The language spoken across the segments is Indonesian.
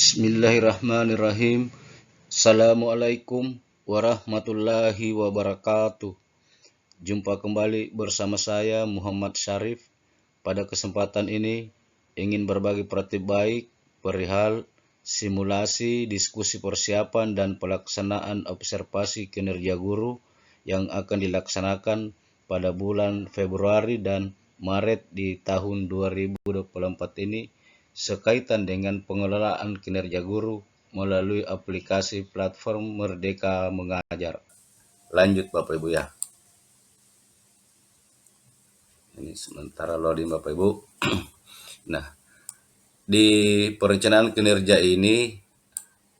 Bismillahirrahmanirrahim. Assalamualaikum warahmatullahi wabarakatuh. Jumpa kembali bersama saya Muhammad Syarif. Pada kesempatan ini ingin berbagi praktik baik perihal simulasi diskusi persiapan dan pelaksanaan observasi kinerja guru yang akan dilaksanakan pada bulan Februari dan Maret di tahun 2024 ini sekaitan dengan pengelolaan kinerja guru melalui aplikasi platform Merdeka Mengajar. Lanjut Bapak Ibu ya. Ini sementara loading Bapak Ibu. Nah, di perencanaan kinerja ini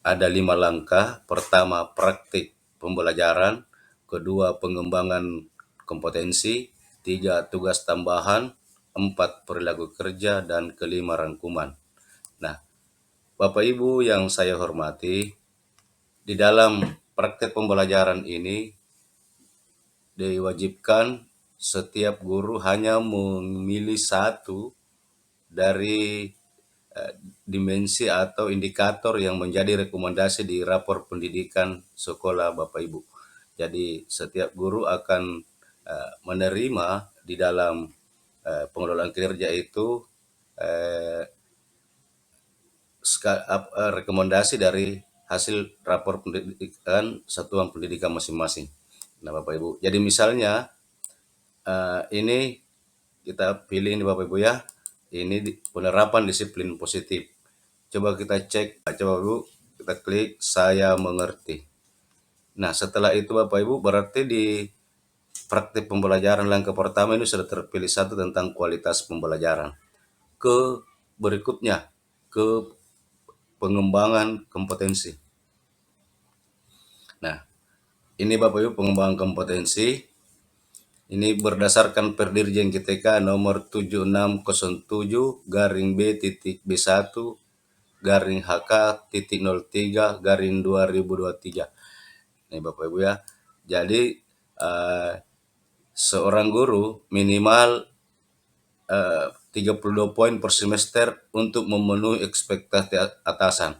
ada 5 langkah. Pertama, praktik pembelajaran. Kedua, pengembangan kompetensi. 3, tugas tambahan. 4, perilaku kerja. Dan kelima, rangkuman. Nah, Bapak Ibu yang saya hormati, di dalam praktek pembelajaran ini diwajibkan setiap guru hanya memilih satu dari dimensi atau indikator yang menjadi rekomendasi di rapor pendidikan sekolah Bapak Ibu. Jadi setiap guru akan menerima di dalam pengelolaan kinerja itu rekomendasi dari hasil rapor pendidikan satuan pendidikan masing-masing. Nah Bapak Ibu, jadi misalnya ini kita pilih ini Bapak Ibu ya, ini penerapan disiplin positif. Coba kita cek, coba Bu, kita klik saya mengerti. Nah setelah itu Bapak Ibu berarti di praktik pembelajaran langkah pertama ini sudah terpilih satu tentang kualitas pembelajaran. Ke berikutnya, ke pengembangan kompetensi. Nah, ini Bapak Ibu pengembangan kompetensi. Ini berdasarkan Perdirjen GTK nomor 7607-B-B1-HK-03-2023. Ini Bapak Ibu ya. Jadi seorang guru minimal 32 poin per semester untuk memenuhi ekspektasi atasan.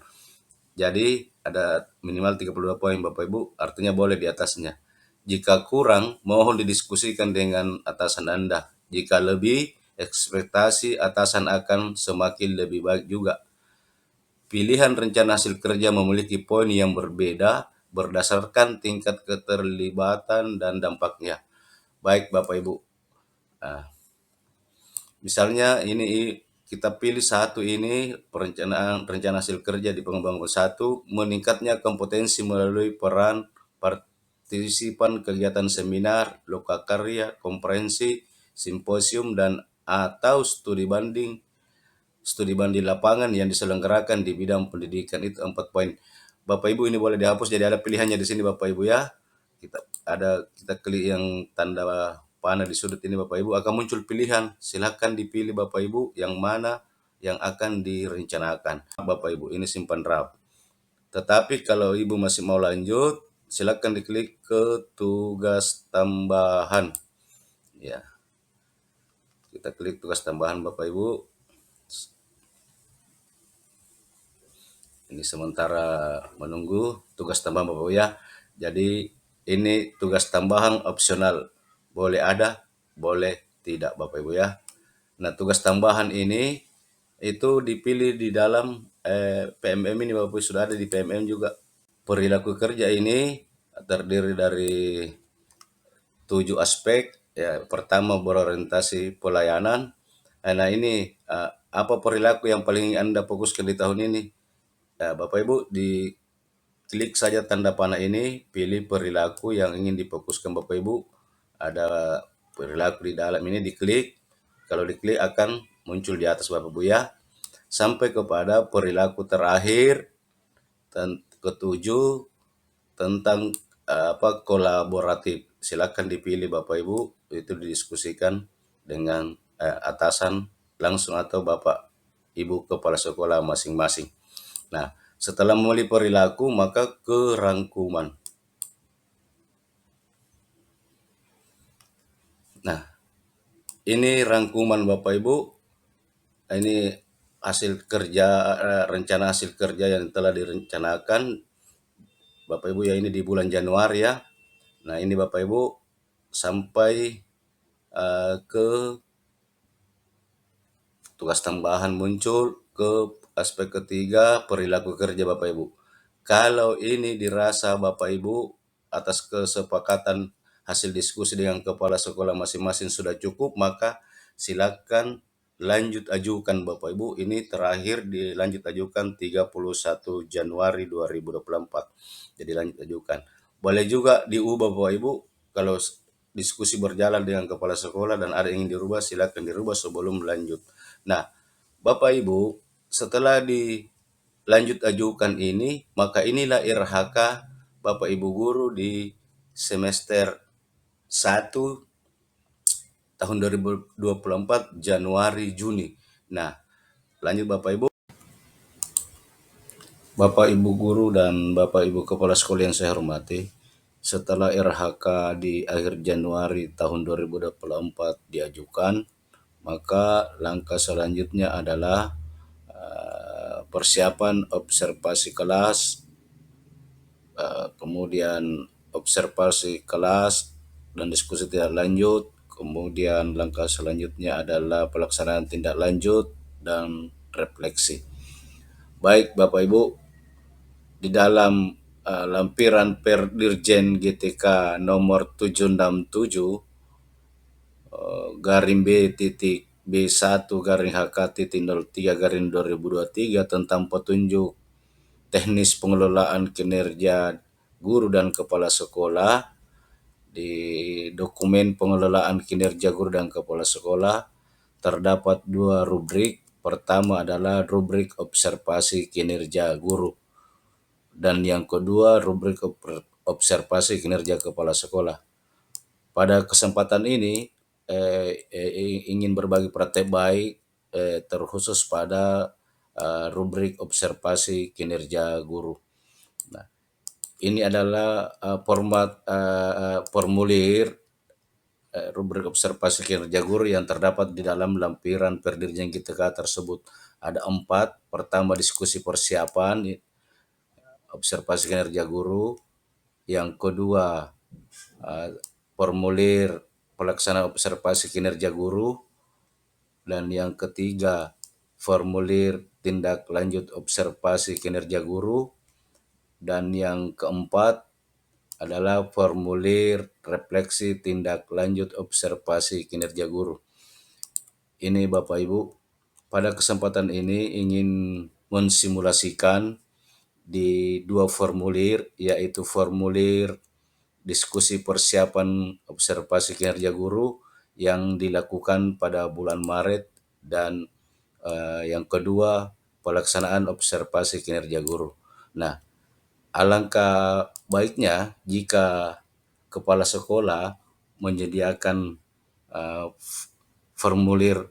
Jadi ada minimal 32 poin Bapak Ibu, artinya boleh di atasnya. Jika kurang, mohon didiskusikan dengan atasan Anda. Jika lebih, ekspektasi atasan akan semakin lebih baik juga. Pilihan rencana hasil kerja memiliki poin yang berbeda berdasarkan tingkat keterlibatan dan dampaknya. Baik Bapak Ibu, misalnya ini kita pilih satu ini perencanaan rencana hasil kerja di pengembangan satu, meningkatnya kompetensi melalui peran partisipan kegiatan seminar, lokakarya, konferensi, simposium dan atau studi banding lapangan yang diselenggarakan di bidang pendidikan. Itu 4 poin. Bapak Ibu ini boleh dihapus, jadi ada pilihannya di sini Bapak Ibu ya. Kita klik yang tanda panah di sudut ini Bapak Ibu, akan muncul pilihan. Silakan dipilih Bapak Ibu yang mana yang akan direncanakan. Bapak Ibu ini simpan draft. Tetapi kalau Ibu masih mau lanjut, silakan diklik ke tugas tambahan. Ya. Kita klik tugas tambahan Bapak Ibu. Ini sementara menunggu tugas tambahan Bapak Ibu ya. Jadi ini tugas tambahan opsional. Boleh ada, boleh tidak Bapak Ibu ya. Nah tugas tambahan ini itu dipilih di dalam PMM ini Bapak Ibu, sudah ada di PMM juga. Perilaku kerja ini terdiri dari 7 aspek. Ya, pertama berorientasi pelayanan. Nah ini apa perilaku yang paling Anda fokuskan di tahun ini? Bapak Ibu di klik saja tanda panah ini, pilih perilaku yang ingin difokuskan Bapak Ibu. Ada perilaku di dalam ini, diklik. Kalau diklik akan muncul di atas Bapak Ibu ya. Sampai kepada perilaku terakhir, ketujuh tentang kolaboratif. Silakan dipilih Bapak Ibu, itu didiskusikan dengan atasan langsung atau Bapak Ibu kepala sekolah masing-masing. Nah, setelah memilih perilaku, maka kerangkuman. Nah, ini rangkuman Bapak Ibu. Ini hasil kerja, rencana hasil kerja yang telah direncanakan Bapak Ibu ya, ini di bulan Januari ya. Nah ini Bapak Ibu sampai ke tugas tambahan muncul ke aspek ketiga, perilaku kerja Bapak Ibu. Kalau ini dirasa Bapak Ibu atas kesepakatan hasil diskusi dengan kepala sekolah masing-masing sudah cukup, maka silakan lanjut ajukan Bapak Ibu. Ini terakhir dilanjut ajukan 31 Januari 2024. Jadi lanjut ajukan. Boleh juga diubah Bapak Ibu kalau diskusi berjalan dengan kepala sekolah dan ada yang ingin dirubah, silakan dirubah sebelum lanjut. Nah, Bapak Ibu, setelah dilanjut ajukan ini, maka inilah RHK Bapak Ibu guru di semester 1 tahun 2024 Januari Juni. Nah, lanjut Bapak Ibu. Bapak Ibu guru dan Bapak Ibu kepala sekolah yang saya hormati, setelah RHK di akhir Januari tahun 2024 diajukan, maka langkah selanjutnya adalah persiapan observasi kelas, kemudian observasi kelas dan diskusi tidak lanjut, kemudian langkah selanjutnya adalah pelaksanaan tindak lanjut dan refleksi. Baik Bapak Ibu, di dalam lampiran Perdirjen GTK nomor 767 garing B titik B1 garing HK titik 03 garing 2023 tentang petunjuk teknis pengelolaan kinerja guru dan kepala sekolah. Di dokumen pengelolaan kinerja guru dan kepala sekolah terdapat dua rubrik. Pertama adalah rubrik observasi kinerja guru dan yang kedua rubrik observasi kinerja kepala sekolah. Pada kesempatan ini ingin berbagi praktek baik terkhusus pada rubrik observasi kinerja guru. Nah, ini adalah formulir rubrik observasi kinerja guru yang terdapat di dalam lampiran Perdirjen GTK tersebut. Ada 4. Pertama, diskusi persiapan observasi kinerja guru. Yang kedua, formulir pelaksanaan observasi kinerja guru. Dan yang ketiga, formulir tindak lanjut observasi kinerja guru. Dan yang keempat adalah formulir refleksi tindak lanjut observasi kinerja guru. Ini Bapak Ibu, pada kesempatan ini ingin mensimulasikan di dua formulir, yaitu formulir diskusi persiapan observasi kinerja guru yang dilakukan pada bulan Maret dan yang kedua pelaksanaan observasi kinerja guru. Nah, alangkah baiknya jika kepala sekolah menyediakan formulir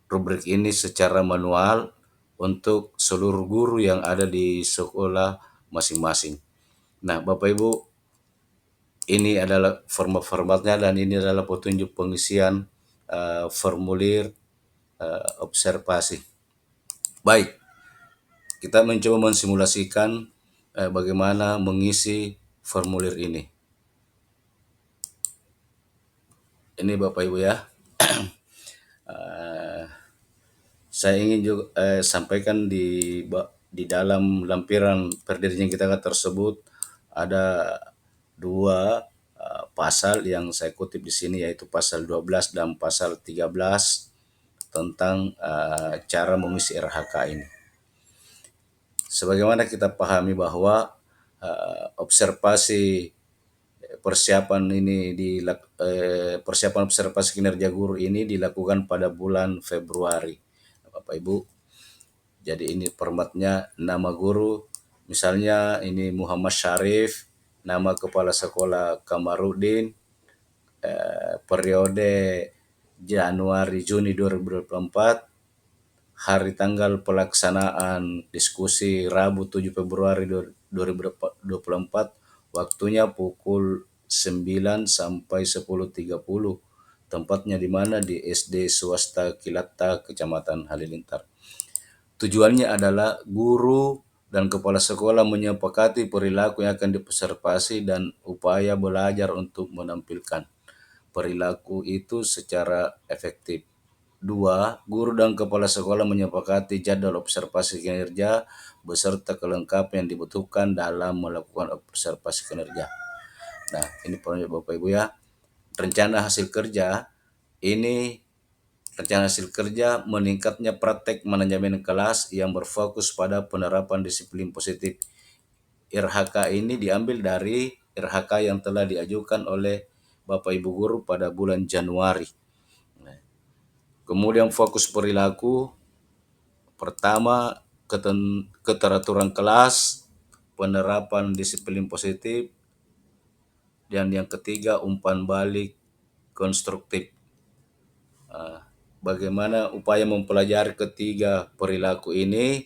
rubrik ini secara manual untuk seluruh guru yang ada di sekolah masing-masing. Nah, Bapak Ibu, ini adalah formatnya dan ini adalah petunjuk pengisian formulir observasi. Baik, kita mencoba mensimulasikan bagaimana mengisi formulir ini. Ini Bapak Ibu ya. Saya ingin juga sampaikan di dalam lampiran Perdirjen kita tersebut ada dua pasal yang saya kutip di sini, yaitu pasal 12 dan pasal 13 tentang cara mengisi RHK ini. Sebagaimana kita pahami bahwa observasi persiapan ini persiapan observasi kinerja guru ini dilakukan pada bulan Februari, Bapak Ibu. Jadi ini formatnya nama guru, misalnya ini Muhammad Syarif, nama kepala sekolah Kamarudin, periode Januari Juni 2024, hari tanggal pelaksanaan diskusi Rabu 7 Februari 2024, waktunya pukul 9 sampai 10.30. Tempatnya di mana? Di SD swasta Kilata, Kecamatan Halilintar. Tujuannya adalah guru dan kepala sekolah menyepakati perilaku yang akan diobservasi dan upaya belajar untuk menampilkan perilaku itu secara efektif. Dua, guru dan kepala sekolah menyepakati jadwal observasi kinerja beserta kelengkapan yang dibutuhkan dalam melakukan observasi kinerja. Nah, ini poinnya Bapak Ibu ya. Rencana hasil kerja ini rencana hasil kerja meningkatnya praktek manajemen kelas yang berfokus pada penerapan disiplin positif. RHK ini diambil dari RHK yang telah diajukan oleh Bapak Ibu guru pada bulan Januari. Kemudian fokus perilaku, pertama keteraturan kelas, penerapan disiplin positif, dan yang ketiga umpan balik konstruktif. Bagaimana upaya mempelajari ketiga perilaku ini?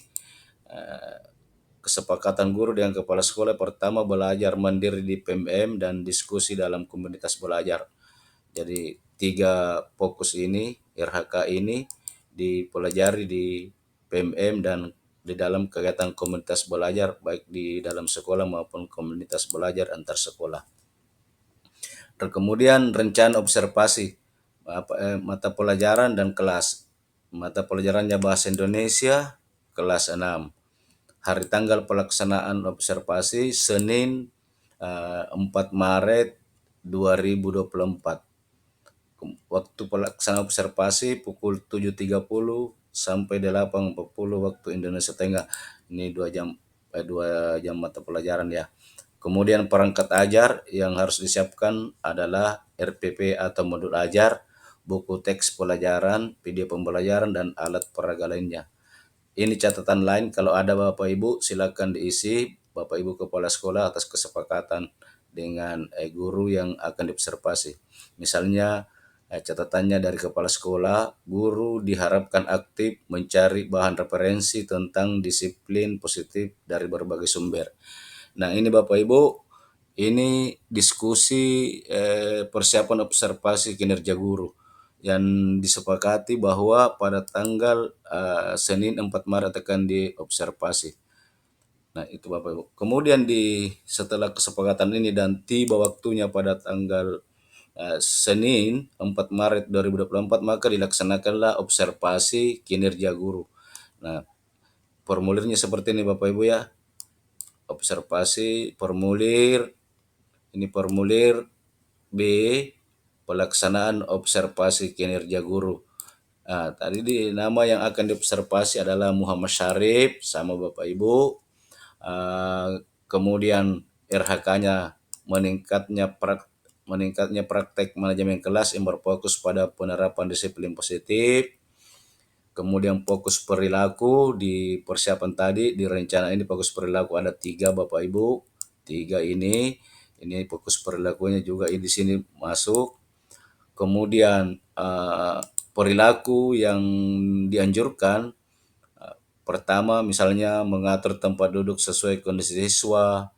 Kesepakatan guru dengan kepala sekolah, pertama belajar mandiri di PMM dan diskusi dalam komunitas belajar. Jadi tiga fokus ini, RHK ini dipelajari di PMM dan di dalam kegiatan komunitas belajar baik di dalam sekolah maupun komunitas belajar antar sekolah. Dan kemudian rencana observasi mata pelajaran dan kelas. Mata pelajarannya bahasa Indonesia kelas 6. Hari tanggal pelaksanaan observasi Senin 4 Maret 2024. Waktu pelaksanaan observasi pukul 7.30 sampai 8.40 waktu Indonesia Tengah. Ini 2 jam mata pelajaran ya. Kemudian perangkat ajar yang harus disiapkan adalah RPP atau modul ajar, buku teks pelajaran, video pembelajaran, dan alat peraga lainnya. Ini catatan lain, kalau ada Bapak Ibu silakan diisi Bapak Ibu kepala sekolah atas kesepakatan dengan guru yang akan diobservasi. Misalnya catatannya dari kepala sekolah, guru diharapkan aktif mencari bahan referensi tentang disiplin positif dari berbagai sumber. Nah, ini Bapak Ibu, ini diskusi persiapan observasi kinerja guru yang disepakati bahwa pada tanggal Senin 4 Maret akan diobservasi. Nah, itu Bapak Ibu. Kemudian setelah kesepakatan ini dan tiba waktunya pada tanggal Senin 4 Maret 2024 maka dilaksanakanlah observasi kinerja guru. Nah, formulirnya seperti ini Bapak Ibu ya. Observasi formulir, ini formulir B, pelaksanaan observasi kinerja guru. Nah, tadi nama yang akan diobservasi adalah Muhammad Syarif sama Bapak Ibu. Kemudian RHK-nya meningkatnya praktek manajemen kelas yang berfokus pada penerapan disiplin positif. Kemudian fokus perilaku di persiapan tadi, di rencana ini fokus perilaku ada 3 Bapak Ibu. 3 ini fokus perilakunya juga di sini masuk. Kemudian perilaku yang dianjurkan, pertama misalnya mengatur tempat duduk sesuai kondisi siswa.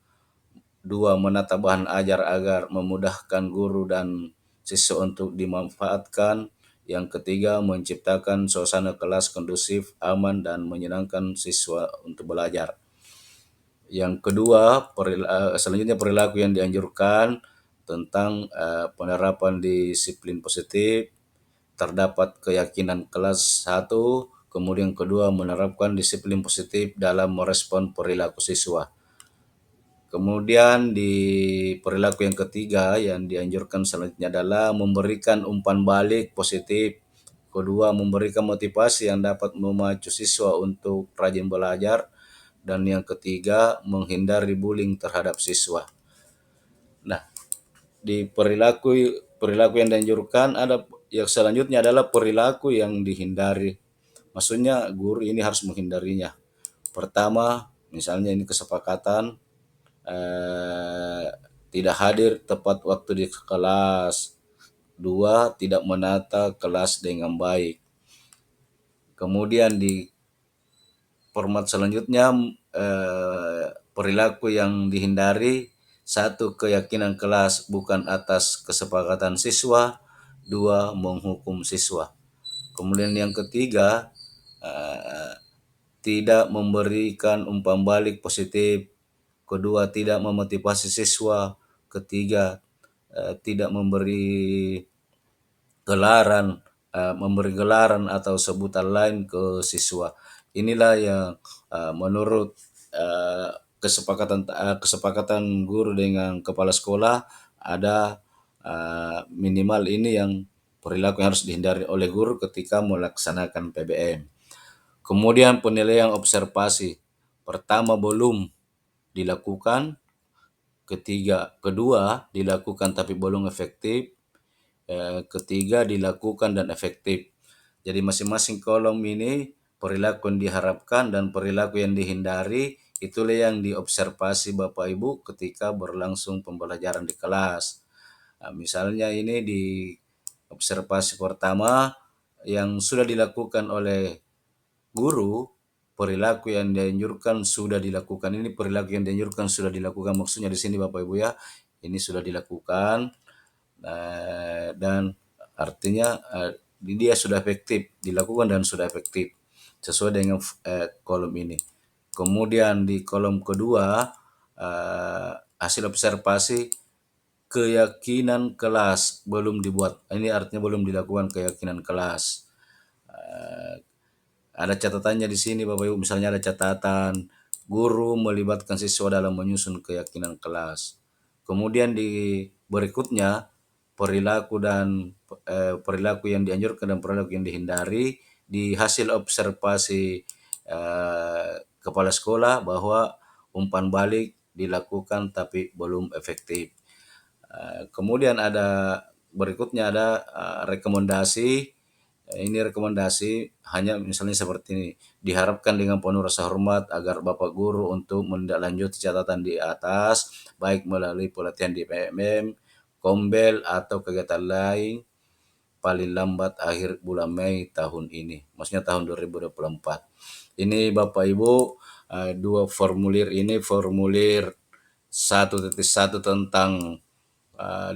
2, menata bahan ajar agar memudahkan guru dan siswa untuk dimanfaatkan. Yang ketiga, menciptakan suasana kelas kondusif, aman, dan menyenangkan siswa untuk belajar. Yang kedua, selanjutnya perilaku yang dianjurkan tentang penerapan disiplin positif. Terdapat keyakinan kelas 1, kemudian kedua menerapkan disiplin positif dalam merespon perilaku siswa. Kemudian di perilaku yang ketiga yang dianjurkan selanjutnya adalah memberikan umpan balik positif. Kedua, memberikan motivasi yang dapat memacu siswa untuk rajin belajar. Dan yang ketiga, menghindari bullying terhadap siswa. Nah, di perilaku yang dianjurkan ada yang selanjutnya adalah perilaku yang dihindari. Maksudnya guru ini harus menghindarinya. Pertama, misalnya ini kesepakatan tidak hadir tepat waktu di kelas. 2, tidak menata kelas dengan baik. Kemudian di format selanjutnya perilaku yang dihindari, 1, keyakinan kelas bukan atas kesepakatan siswa. 2, menghukum siswa. Kemudian yang ketiga, tidak memberikan umpan balik positif, kedua tidak memotivasi siswa, ketiga tidak memberi gelaran atau sebutan lain ke siswa. Inilah yang menurut kesepakatan guru dengan kepala sekolah ada minimal ini yang perilaku yang harus dihindari oleh guru ketika melaksanakan PBM. Kemudian penilaian observasi. Pertama belum dilakukan, kedua dilakukan tapi belum efektif, ketiga dilakukan dan efektif. Jadi masing-masing kolom ini perilaku yang diharapkan dan perilaku yang dihindari, itulah yang diobservasi Bapak Ibu ketika berlangsung pembelajaran di kelas. Nah, misalnya ini di observasi pertama yang sudah dilakukan oleh guru, perilaku yang dianjurkan sudah dilakukan. Ini perilaku yang dianjurkan sudah dilakukan. Maksudnya di sini Bapak Ibu ya, ini sudah dilakukan dan artinya dia sudah efektif, dilakukan dan sudah efektif sesuai dengan kolom ini. Kemudian di kolom kedua hasil observasi keyakinan kelas belum dibuat. Ini artinya belum dilakukan keyakinan kelas. Ada catatannya di sini Bapak Ibu, misalnya ada catatan guru melibatkan siswa dalam menyusun keyakinan kelas. Kemudian di berikutnya perilaku yang dianjurkan dan perilaku yang dihindari di hasil observasi kepala sekolah bahwa umpan balik dilakukan tapi belum efektif. Kemudian berikutnya ada rekomendasi. Ini rekomendasi hanya misalnya seperti ini. Diharapkan dengan penuh rasa hormat agar Bapak Guru untuk menindaklanjuti catatan di atas, baik melalui pelatihan di PMM, Kombel, atau kegiatan lain paling lambat akhir bulan Mei tahun ini. Maksudnya tahun 2024. Ini Bapak Ibu, dua formulir ini, formulir 1.1 tentang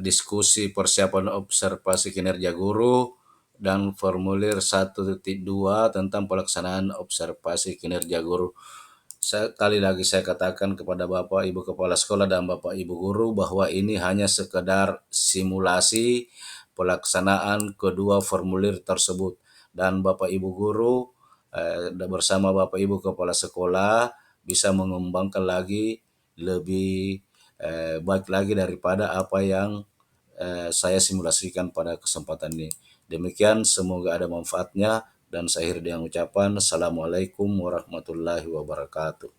diskusi persiapan observasi kinerja guru dan formulir 1.2 tentang pelaksanaan observasi kinerja guru. Sekali lagi saya katakan kepada Bapak Ibu Kepala Sekolah dan Bapak Ibu Guru bahwa ini hanya sekedar simulasi pelaksanaan kedua formulir tersebut, dan Bapak Ibu Guru bersama Bapak Ibu Kepala Sekolah bisa mengembangkan lagi lebih baik lagi daripada apa yang saya simulasikan pada kesempatan ini. Demikian, semoga ada manfaatnya, dan saya akhiri dengan ucapan Assalamualaikum warahmatullahi wabarakatuh.